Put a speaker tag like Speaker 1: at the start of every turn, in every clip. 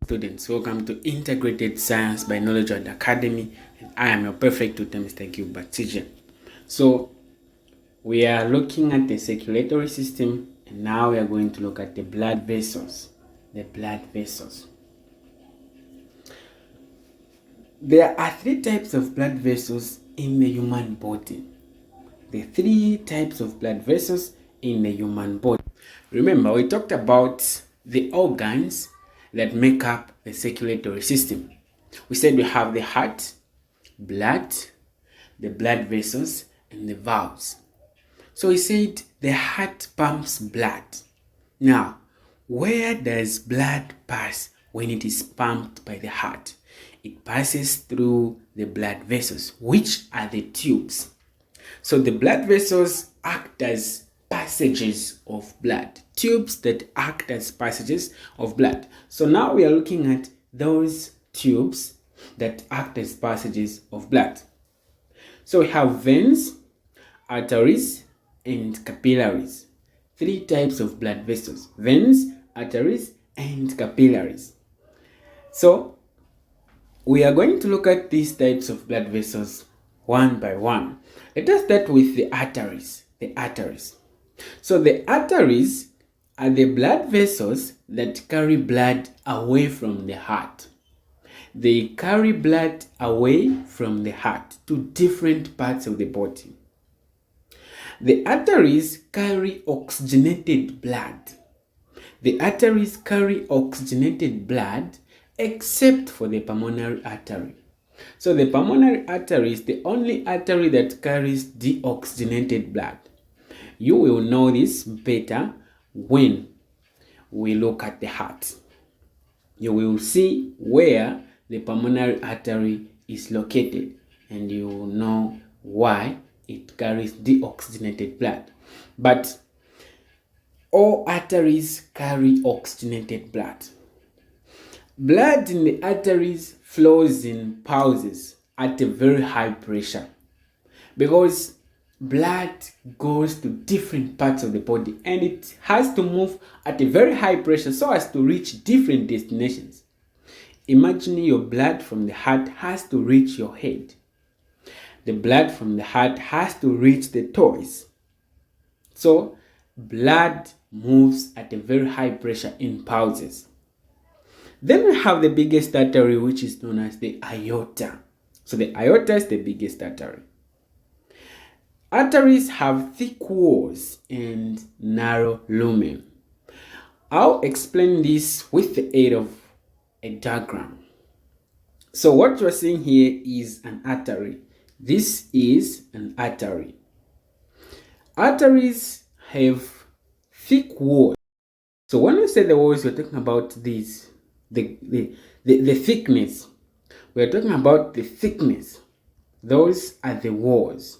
Speaker 1: Students, welcome to Integrated Science by Knowledge and Academy, and I am your perfect tutor, Mr. Gilbert Tijan. So, we are looking at the circulatory system, and now we are going to look at the blood vessels. The blood vessels. There are three types of blood vessels in the human body. The three types of blood vessels in the human body. Remember, we talked about the organs that make up the circulatory system. We said we have the heart, blood, the blood vessels, and the valves. So we said the heart pumps blood. Now, where does blood pass when it is pumped by the heart? It passes through the blood vessels, which are the tubes. So the blood vessels act as passages of blood, tubes that act as passages of blood. So now we are looking at those tubes that act as passages of blood. So we have veins, arteries, and capillaries. Three types of blood vessels: veins, arteries, and capillaries. So we are going to look at these types of blood vessels one by one. Let us start with the arteries. The arteries. So the arteries are the blood vessels that carry blood away from the heart. They carry blood away from the heart to different parts of the body. The arteries carry oxygenated blood. The arteries carry oxygenated blood except for the pulmonary artery. So the pulmonary artery is the only artery that carries deoxygenated blood. You will know this better when we look at the heart. You will see where the pulmonary artery is located, and you will know why it carries deoxygenated blood. But all arteries carry oxygenated blood. Blood in the arteries flows in pulses at a very high pressure because blood goes to different parts of the body and it has to move at a very high pressure so as to reach different destinations. Imagine your blood from the heart has to reach your head. The blood from the heart has to reach the toes. So blood moves at a very high pressure in pulses. Then we have the biggest artery, which is known as the aorta. So the aorta is the biggest artery. Arteries have thick walls and narrow lumen. I'll explain this with the aid of a diagram. So what you're seeing here is an artery. This is an artery. Arteries have thick walls. So when we say the walls, we're talking about this, the thickness. We're talking about the thickness. Those are the walls.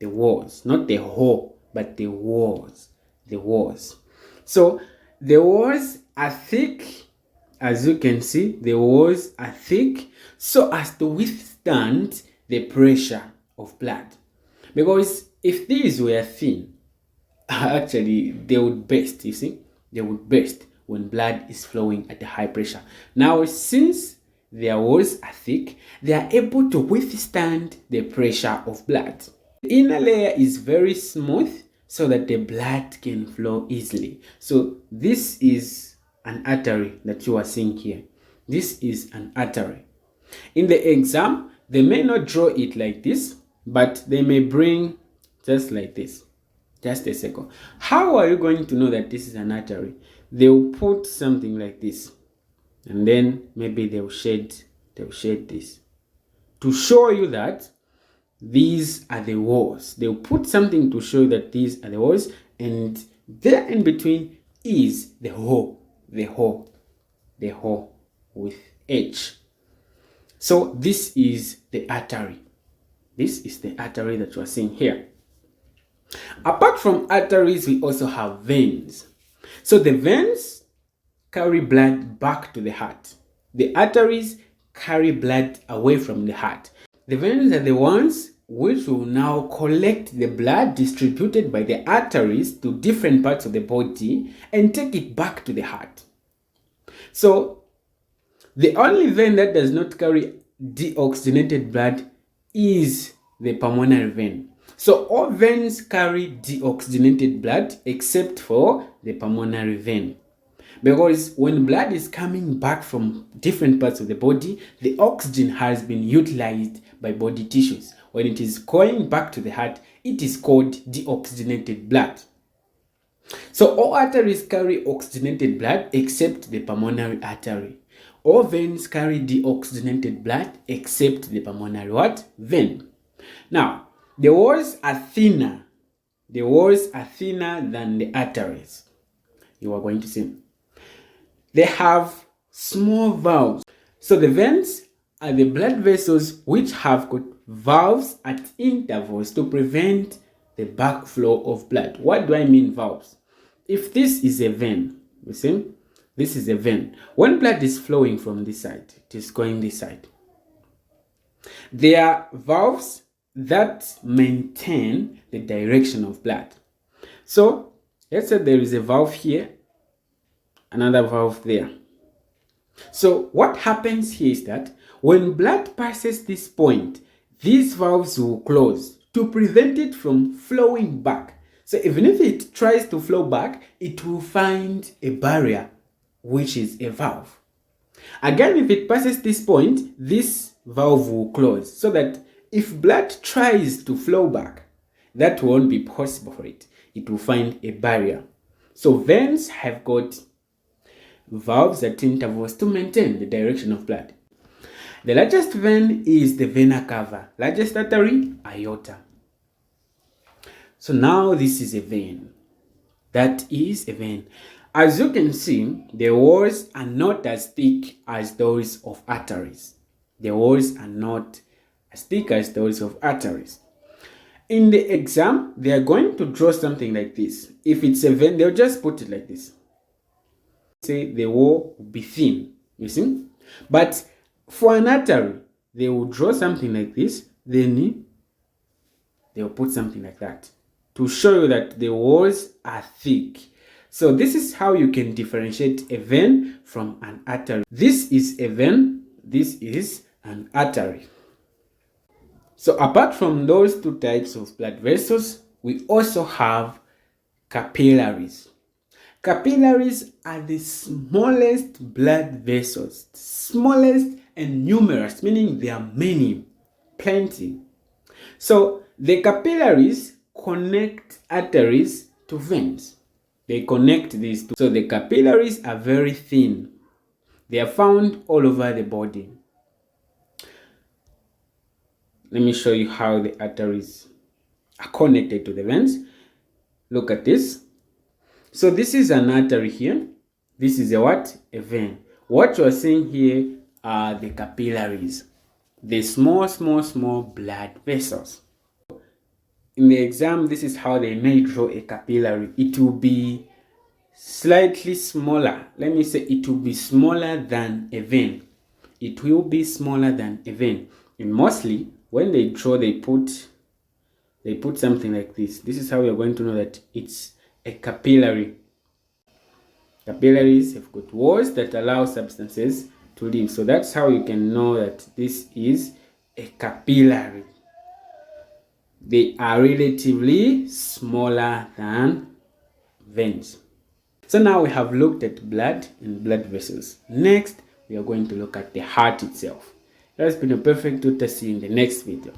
Speaker 1: The walls, not the hole, but the walls. The walls. So the walls are thick, as you can see. The walls are thick so as to withstand the pressure of blood. Because if these were thin, actually they would burst. You see, they would burst when blood is flowing at a high pressure. Now, since their walls are thick, they are able to withstand the pressure of blood. The inner layer is very smooth so that the blood can flow easily. So this is an artery that you are seeing here. This is an artery. In the exam, they may not draw it like this, but they may bring just like this. Just a second. How are you going to know that this is an artery? They'll put something like this, and then maybe they'll shade this to show you that these are the walls. They'll put something to show that these are the walls, and there in between is the hole with H. So this is the artery. This is the artery that you are seeing here. Apart from arteries, we also have veins. So the veins carry blood back to the heart. The arteries carry blood away from the heart. The veins are the ones which will now collect the blood distributed by the arteries to different parts of the body and take it back to the heart. So The only vein that does not carry deoxygenated blood is the pulmonary vein. So all veins carry deoxygenated blood except for the pulmonary vein. Because when blood is coming back from different parts of the body, the oxygen has been utilized by body tissues. When it is going back to the heart, it is called deoxygenated blood. So all arteries carry oxygenated blood except the pulmonary artery. All veins carry deoxygenated blood except the pulmonary what? Vein. Now, the walls are thinner. The walls are thinner than the arteries. You are going to see. They have small valves. So the veins are the blood vessels which have got valves at intervals to prevent the backflow of blood. What do I mean valves? If this is a vein, you see, this is a vein. When blood is flowing from this side, it is going this side. There are valves that maintain the direction of blood. So let's say there is a valve here, another valve there. So what happens here is that when blood passes this point, these valves will close to prevent it from flowing back. So even if it tries to flow back, it will find a barrier, which is a valve. Again, if it passes this point, this valve will close so that if blood tries to flow back, that won't be possible for it. It will find a barrier. So veins have got valves at intervals to maintain the direction of blood. The largest vein is the vena cava. Largest artery, aorta. So now this is a vein. That is a vein. As you can see, the walls are not as thick as those of arteries. The walls are not as thick as those of arteries. In the exam, they are going to draw something like this. If it's a vein, they'll just put it like this. Say the wall will be thin, you see. But for an artery, they will draw something like this, then they will put something like that to show you that the walls are thick. So this is how you can differentiate a vein from an artery. This is a vein, this is an artery. So apart from those two types of blood vessels, we also have capillaries. Capillaries are the smallest blood vessels, smallest and numerous, meaning there are many, plenty. So the capillaries connect arteries to veins. They connect these two. So the capillaries are very thin. They are found all over the body. Let me show you how the arteries are connected to the veins. Look at this. So this is an artery here. This is a what? A vein. What you are seeing here are the capillaries. The small blood vessels. In the exam, this is how they may draw a capillary. It will be slightly smaller. Let me say it will be smaller than a vein. It will be smaller than a vein. And mostly, when they draw, they put something like this. This is how we are going to know that it's a capillary. Capillaries have got walls that allow substances to live. So that's how you can know that this is a capillary. They are relatively smaller than veins. So now we have looked at blood and blood vessels. Next, we are going to look at the heart itself. That's been a perfect tutor. See you in the next video.